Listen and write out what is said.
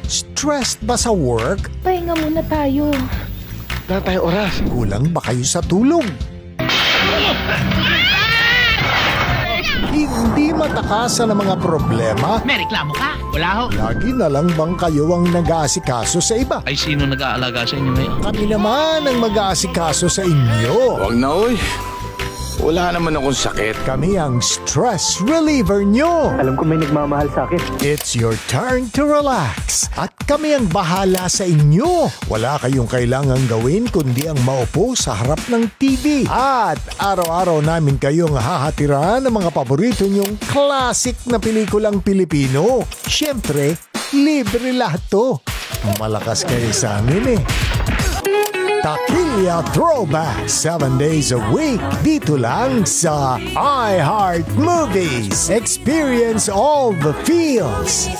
Stressed ba sa work? Pahinga muna tayo. Wala tayong oras. Kulang ba kayo sa tulog? Hindi matakasan ang mga problema? May reklamo ka? Wala ho. Lagi na lang bang kayo ang nag-aasikaso sa iba? Ay, sino nag-aalaga sa inyo ngayon? Kami naman ang mag-aasikaso sa inyo. Huwag na, oy. Wala naman akong sakit. Kami ang stress reliever nyo. Alam ko may nagmamahal sa akin. It's your turn to relax. At kami ang bahala sa inyo. Wala kayong kailangang gawin kundi ang maupo sa harap ng TV. At araw-araw namin kayong hahatiran ng mga paborito nyong classic na pelikulang Pilipino. Siyempre, libre lahat to. Malakas kayo sa amin eh. Takilya Throwback 7 days a week dito lang sa iHeart Movies. Experience all the feels.